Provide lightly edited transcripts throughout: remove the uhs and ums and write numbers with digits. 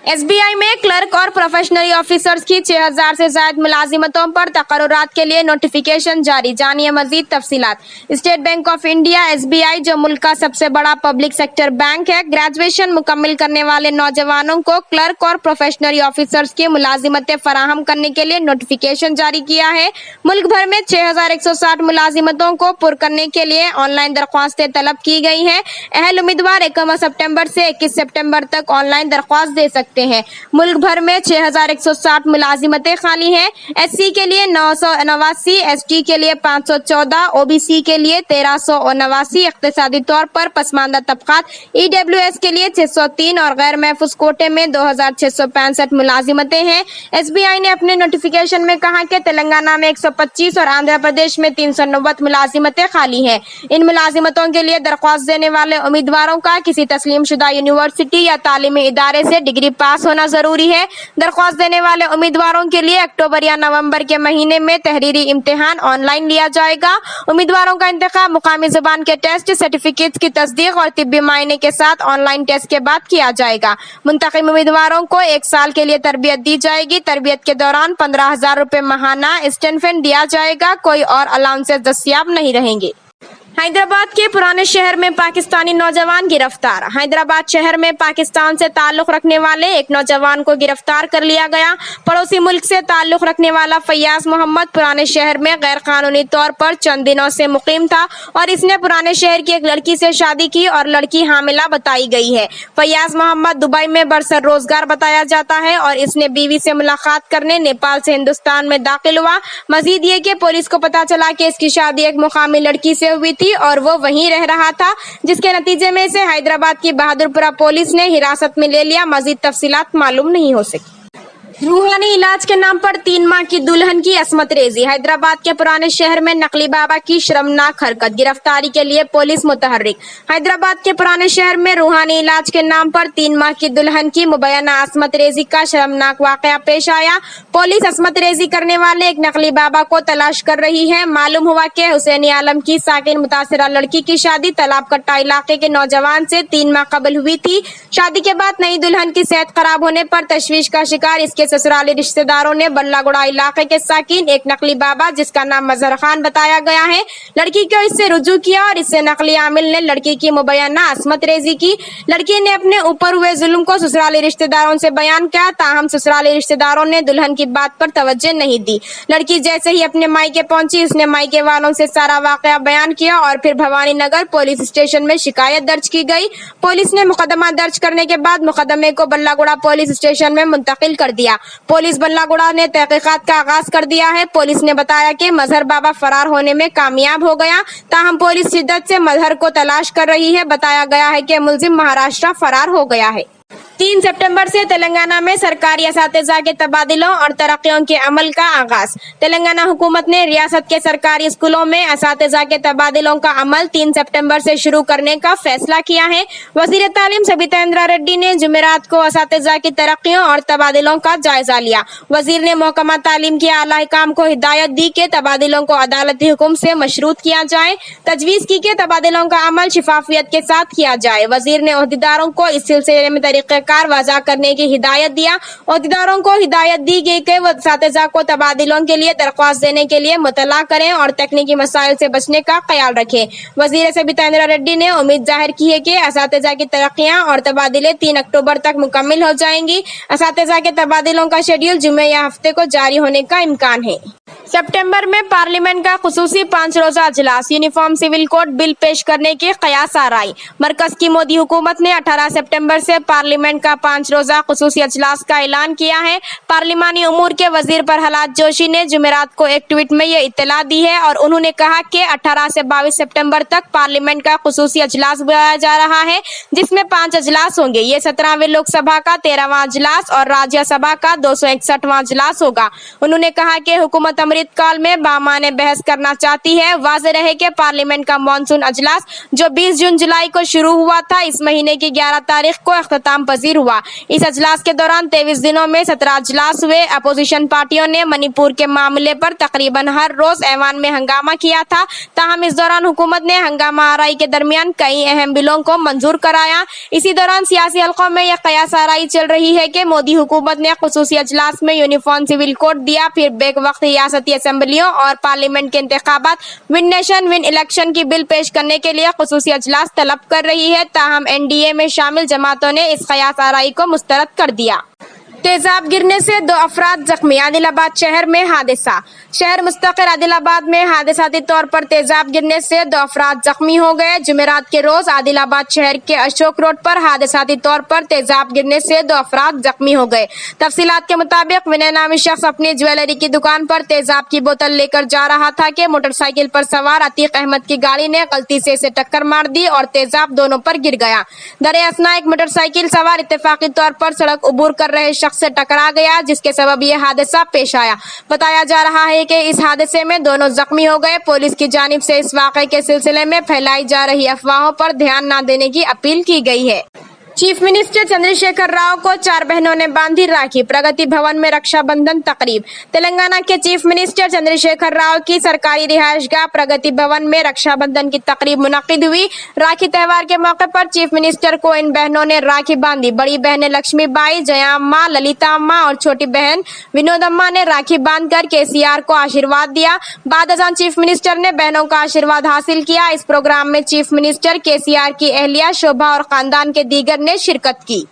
SBI में clerk और professional officers की 6000 से ज्यादा मुलाजिमतों पर तकर्रुरात के लिए नोटिफिकेशन जारी। जानिए मजीद तफसीलात। State Bank of India SBI जो मुल्क का सबसे बड़ा पब्लिक सेक्टर बैंक है, ग्रेजुएशन मुकम्मल करने वाले नौजवानों को क्लर्क और प्रोफेशनल ऑफिसर्स की मुलाजिमतें फराहम करने के लिए नोटिफिकेशन जारी किया है। मुल्क भर में 6160 मुलाजिमतों को पुर करने के लिए ऑनलाइन दरख्वास्तें तलब की गई हैं। अहल उम्मीदवार 1 सितंबर से 21 सितंबर तक ऑनलाइन दरख्वास्त दे सकते हैं। मुल्क भर में 6160 मुलाजिमतें खाली हैं। SC के लिए 989, ST के लिए 514, OBC के लिए 1389, इख्तिसादी तौर पर पसमानदा तबकात EWS के लिए 603 और गैर महफूज कोटे में 2665 मुलाजिमतें हैं। SBI ने अपने नोटिफिकेशन में कहा कि तेलंगाना में 125 और आंध्र प्रदेश में 390 मुलाजिमतें खाली हैं। इन मुलाजिमतों के लिए दरख्वास्त देने वाले उम्मीदवारों का किसी तस्लीम शुदा यूनिवर्सिटी या तालीमी इदारे से डिग्री पास होना जरूरी है। दरख्वास्त देने वाले उम्मीदवारों के लिए अक्टूबर या नवंबर के महीने में तहरीरी इम्तिहान ऑनलाइन लिया जाएगा। उम्मीदवारों का इंतखाब मुकामी जुबान के टेस्ट, सर्टिफिकेट की तस्दीक और तिब्बी मायने के साथ ऑनलाइन टेस्ट के बाद किया जाएगा। मुंतखब उम्मीदवारों को 1 साल के लिए तरबियत दी जाएगी। तरबियत के दौरान 15,000 रुपए माहाना स्टाइपेंड दिया जाएगा। कोई और अलाउंसेस दस्तियाब नहीं रहेंगे। हैदराबाद के पुराने शहर में पाकिस्तानी नौजवान गिरफ्तार। हैदराबाद शहर में पाकिस्तान से ताल्लुक रखने वाले एक नौजवान को गिरफ्तार कर लिया गया। पड़ोसी मुल्क से ताल्लुक रखने वाला फैयाज मोहम्मद पुराने शहर में गैर कानूनी तौर पर चंद दिनों से मुकीम था और इसने पुराने शहर की एक लड़की से शादी की और लड़की हामिला बताई गई है। फैयाज मोहम्मद दुबई में बरसर रोजगार बताया जाता है और इसने बीवी से मुलाकात करने नेपाल से हिंदुस्तान में दाखिल हुआ। मजीद ये कि पुलिस को पता चला कि इसकी शादी एक मुकामी लड़की से हुई थी और वो वहीं रह रहा था, जिसके नतीजे में इसे हैदराबाद की बहादुरपुरा पुलिस ने हिरासत में ले लिया। मजीद तफसीलात मालूम नहीं हो सकी। रूहानी इलाज के नाम पर 3 माह की दुल्हन की असमत रेजी। हैदराबाद के पुराने शहर में नकली बाबा की शर्मनाक हरकत। गिरफ्तारी के लिए पुलिस मुतहर्रिक। हैदराबाद के पुराने शहर में रूहानी इलाज के नाम पर 3 माह की दुल्हन की मुबैना असमत रेजी का शर्मनाक वाकया पेश आया। पुलिस असमत रेजी करने वाले एक नकली बाबा को तलाश कर रही है। मालूम हुआ कि हुसैनी आलम की साकिन मुतासिरा लड़की की शादी तालाब कट्टा इलाके के नौजवान से 3 माह कबल हुई थी। शादी के बाद नई दुल्हन की सेहत खराब होने पर तशवीश का शिकार इसके ससुराली रिश्तेदारों ने बल्लागुड़ा इलाके के साकिन एक नकली बाबा जिसका नाम मजहर खान बताया गया है, लड़की को इससे रुजू किया और इससे नकली आमिल ने लड़की की मुबैना असमत रेजी की। लड़की ने अपने ऊपर हुए जुल्म को ससुराली रिश्तेदारों से बयान किया, ताहम ससुराली रिश्तेदारों ने दुल्हन की बात पर तवज्जो नहीं दी। लड़की जैसे ही अपने मायके पहुंची, इसने मायके वालों से सारा वाकया बयान किया और फिर भवानी नगर पुलिस स्टेशन में शिकायत दर्ज की गई। पुलिस ने मुकदमा दर्ज करने के बाद मुकदमे को बल्लागुड़ा पुलिस स्टेशन में मुंतकिल कर दिया। पुलिस बल्लागुड़ा ने तहकीकात का आगाज कर दिया है। पुलिस ने बताया कि मजहर बाबा फरार होने में कामयाब हो गया, ताहम पुलिस शिद्दत से मजहर को तलाश कर रही है। बताया गया है कि मुलजिम महाराष्ट्र फरार हो गया है। 3 सितंबर से तेलंगाना में सरकारी असातिज़ा के तबादलों और तरक्कियों के अमल का आगाज। तेलंगाना हुकूमत ने रियासत के सरकारी स्कूलों में असातिज़ा के तबादलों का अमल 3 सितंबर से शुरू करने का फैसला किया है। वजीर तालीम सबिता रेड्डी ने जुमेरात को असातिज़ा की तरक्कियों और तबादलों का जायजा लिया। वजीर ने महकमा तालीम के आला हुकाम को हिदायत दी कि तबादलों को अदालती हुक्म से मशरूत किया जाए। तजवीज़ की कि तबादलों का अमल शिफाफियत के साथ किया जाए। वजीर ने ओहदेदारों को इस सिलसिले में तरीक़ेकार वज़ा करने की हिदायत दिया। ओहदेदारों को हिदायत दी गई कि वो असातिज़ा को तबादलों के लिए दरख्वास्त देने के लिए मुतला करें और तकनीकी मसाइल से बचने का ख्याल रखें। वजीर सबिता रेड्डी ने उम्मीद जाहिर की है कि असातिज़ा की तरक्कियां और तबादले 3 अक्टूबर तक मुकम्मल हो जाएंगी। असातिज़ा के तबादलों का शेड्यूल जुमे या हफ्ते को जारी होने का इम्कान है। सितंबर में पार्लियामेंट का खुसूसी 5 रोजा अजलास। यूनिफॉर्म सिविल कोड बिल पेश करने की कयास आराई। मरकज की मोदी हुकूमत ने 18 सितंबर से पार्लियामेंट का 5 रोजा खुसूसी अजलास का ऐलान किया है। पार्लिमानी उमूर के वजीर प्रहलाद जोशी ने जुमेरात को एक ट्वीट में ये इत्तला दी है और उन्होंने कहा कि 18 से 22 सितंबर तक पार्लियामेंट का खुसूसी अजलास बुलाया जा रहा है, जिसमें 5 अजलास होंगे। ये 17वें लोकसभा का 13वां अजलास और राज्यसभा का 261वां अजलास होगा। उन्होंने कहा कि हुकूमत अमृतकाल में बामाने बहस करना चाहती है। वाज़ेह रहे कि पार्लियामेंट का मॉनसून अजलास जो 20 जून जुलाई को शुरू हुआ था, इस महीने की 11 तारीख को अख्ताम पजीर हुआ। इस अजलास के दौरान 23 दिनों में 17 अजलास हुए। अपोजिशन पार्टियों ने मणिपुर के मामले पर तकरीबन हर रोज ऐवान में हंगामा किया था। ताहम इस दौरान हुकूमत ने हंगामा आराई के दरमियान कई अहम बिलों को मंजूर कराया। इसी दौरान सियासी हलकों में यह कयास आराई चल रही है कि मोदी हुकूमत ने खुसूसी अजलास में यूनिफॉर्म सिविल कोड दिया, फिर बेक वक्त रियासती असेंबलियों और पार्लियामेंट के इंतखाबात विन नेशन विन इलेक्शन की बिल पेश करने के लिए खुसूसी अजलास तलब कर रही है। ताहम एनडीए में शामिल जमातों ने इस कयास आराई को मुस्तरद कर दिया। तेजाब गिरने से 2 अफराद जख्मी। आदिलाबाद शहर में हादसा। शहर मुस्तकिल आदिलाबाद में हादसाती तौर पर तेजाब गिरने से 2 अफराद जख्मी हो गए। जुमेरात के रोज आदिलाबाद शहर के अशोक रोड पर हादसाती तौर पर तेजाब गिरने से 2 अफराद जख्मी हो गए। तफसीलात के मुताबिक विनय नामी शख्स अपनी ज्वेलरी की दुकान पर तेजाब की बोतल लेकर जा रहा था कि मोटरसाइकिल पर सवार अतीक अहमद की गाड़ी ने गलती से इसे टक्कर मार दी और तेजाब दोनों पर गिर गया। दर असना एक मोटरसाइकिल सवार इत्तेफाकी तौर पर सड़क उबूर कर रहे शख्स से टकरा गया, जिसके सबब यह हादसा पेश आया। बताया जा रहा है कि इस हादसे में दोनों जख्मी हो गए। पुलिस की जानिब से इस वाक़े के सिलसिले में फैलाई जा रही अफवाहों पर ध्यान न देने की अपील की गई है। चीफ मिनिस्टर चंद्रशेखर राव को 4 बहनों ने बांधी राखी। प्रगति भवन में रक्षाबंधन तकरीब। तेलंगाना के चीफ मिनिस्टर चंद्रशेखर राव की सरकारी रिहायशगाह प्रगति भवन में रक्षाबंधन की तकरीब मुनक्किद हुई। राखी त्योहार के मौके पर चीफ मिनिस्टर को इन बहनों ने राखी बांधी। बड़ी बहनें लक्ष्मीबाई, जया अम्मा, ललिता अम्मा और छोटी बहन विनोद अम्मा ने राखी बांधकर केसीआर को आशीर्वाद दिया। बाद अज़ान चीफ मिनिस्टर ने बहनों का आशीर्वाद हासिल किया। इस प्रोग्राम में चीफ मिनिस्टर, केसीआर की अहलिया शोभा और खानदान के दीगर ने शिरकत की।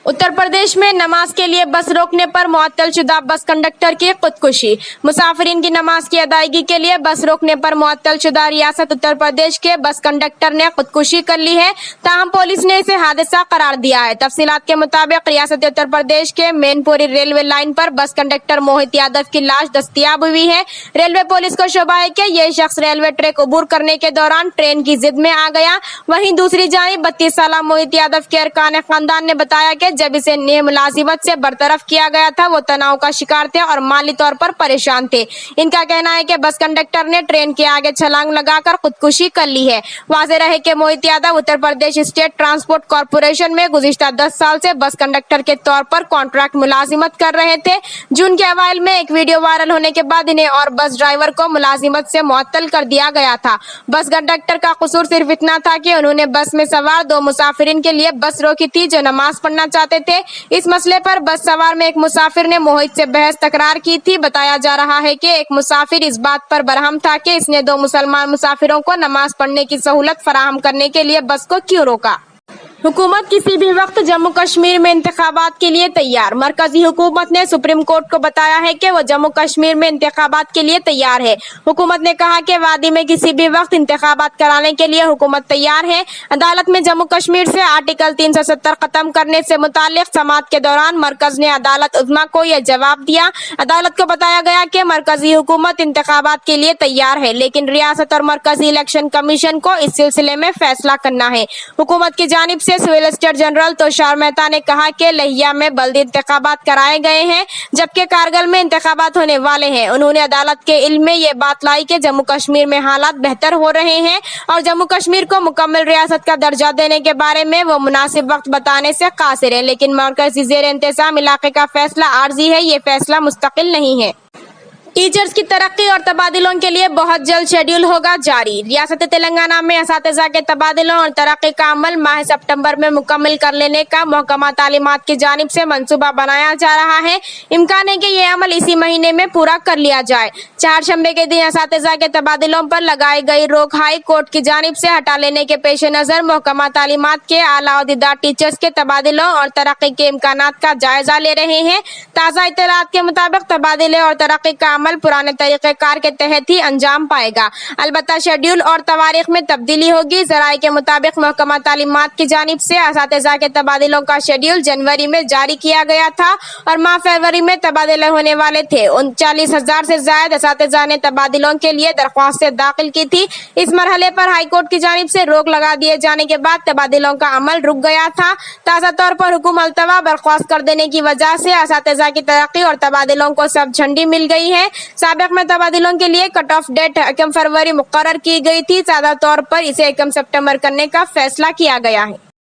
उत्तर प्रदेश में नमाज के लिए बस रोकने पर मुअत्तल शुदा बस कंडक्टर की खुदकुशी। मुसाफिरीन की नमाज की अदायगी के लिए बस रोकने पर मुअत्तल शुदा रियासत उत्तर प्रदेश के बस कंडक्टर ने खुदकुशी कर ली है। ताहम पुलिस ने इसे हादसा करार दिया है। तफसीलात के मुताबिक रियासत उत्तर प्रदेश के मैनपुरी रेलवे लाइन पर बस कंडक्टर मोहित यादव की लाश दस्तयाब हुई है। रेलवे पुलिस को शुबा है कि यह शख्स रेलवे ट्रैक अबूर करने के दौरान ट्रेन की जिद में आ गया। वहीं दूसरी जानिब 32 साल मोहित यादव के अरकान खानदान ने बताया कि जब इसे नए मुलाजिमत से बरतरफ किया गया था, वो तनाव का शिकार थे और माली तौर पर परेशान थे। इनका कहना है कि बस कंडक्टर ने ट्रेन के आगे छलांग लगाकर खुदकुशी कर ली है। वाज़ेह रहे कि मोहित Yadav Uttar Pradesh state transport corporation में गुज़िश्ता 10 साल से बस कंडक्टर के तौर पर कॉन्ट्रैक्ट मुलाजिमत कर रहे थे। जून के अवाइल में एक वीडियो वायरल होने के बाद इन्हें और बस ड्राइवर को मुलाजिमत से मुअत्तल कर दिया गया था। बस कंडक्टर का कसूर सिर्फ इतना था कि उन्होंने बस में सवार 2 मुसाफिरीन के लिए बस रोकी थी जो नमाज पढ़ना चाहते थे। इस मसले पर बस सवार में एक मुसाफिर ने मोहित से बहस तकरार की थी। बताया जा रहा है कि एक मुसाफिर इस बात पर बरहम था कि इसने 2 मुसलमान मुसाफिरों को नमाज पढ़ने की सहूलत फराहम करने के लिए बस को क्यों रोका। हुकूमत किसी भी वक्त जम्मू कश्मीर में इंतखाबात के लिए तैयार। मरकजी हुकूमत ने सुप्रीम कोर्ट को बताया है कि वो जम्मू कश्मीर में इंतखाबात के लिए तैयार है। हुकूमत ने कहा कि वादी में किसी भी वक्त इंतखाबात कराने के लिए हुकूमत तैयार है। अदालत में जम्मू कश्मीर से आर्टिकल 370 खत्म करने से मुतालिक समाअत के दौरान मरकज ने अदालत उज़्मा को यह जवाब दिया। अदालत को बताया गया कि मरकजी हुकूमत इंतखाबात के लिए तैयार है, लेकिन रियासत और मरकजी इलेक्शन कमीशन को इस सिलसिले में फैसला करना है। हुकूमत की जानिब से सॉलिसिटर जनरल तुषार मेहता ने कहा कि लहिया में बल्दी इंतखाबात कराए गए हैं, जबकि कारगिल में इंतखाबात होने वाले हैं। उन्होंने अदालत के इल्म में ये बात लाई कि जम्मू कश्मीर में हालात बेहतर हो रहे हैं और जम्मू कश्मीर को मुकम्मल रियासत का दर्जा देने के बारे में वो मुनासिब वक्त बताने से कासिर है, लेकिन मरकजी ज़ेर इंतज़ाम इलाके का फैसला आर्जी है, ये फैसला मुस्तकिल नहीं है। टीचर्स की तरक्की और तबादलों के लिए बहुत जल्द शेड्यूल होगा जारी। रियासत तेलंगाना में असातिज़ा के तबादलों और तरक्की का अमल माह सितंबर में मुकम्मल कर लेने का महकमा तालीमात की जानिब से मंसूबा बनाया जा रहा है। इम्कान है कि यह अमल इसी महीने में पूरा कर लिया जाए। 4 शंबे के दिन असातिज़ा के तबादलों पर लगाई गई रोक हाई कोर्ट की जानिब से हटा लेने के पेश नज़र महकमा तालीमात के आला ओहदेदार टीचर्स के तबादलों और तरक्की के इम्कानात का जायजा ले रहे हैं। ताज़ा इत्तलात के मुताबिक तबादले और तरक्की का अमल पुराने तरीक़ेकार के तहत ही अंजाम पाएगा। अलबत्ता शेड्यूल और तवारीख में तब्दीली होगी। ज़राए के मुताबिक महकमा तालीमात की जानिब से असातिज़ा के तबादलों का शेड्यूल जनवरी में जारी किया गया था और माह फरवरी में तबादले होने वाले थे। 39,000 से ज़ायद असातिज़ा ने तबादलों के लिए दरख्वास्तें दाखिल की थी। इस मरहले पर हाईकोर्ट की जानिब से रोक लगा दिए जाने के बाद तबादलों का अमल रुक गया था। ताज़ा तौर पर हुकुम अल्तवा बर्खास्त कर देने की वजह से असातिज़ा की तरक्की और तबादलों को सब झंडी मिल गई है। साबिक में तबादलों के लिए कट ऑफ डेट 1 फरवरी मुकर्रर की गई थी। ज्यादा तौर पर इसे 1 सितंबर करने का फैसला किया गया है।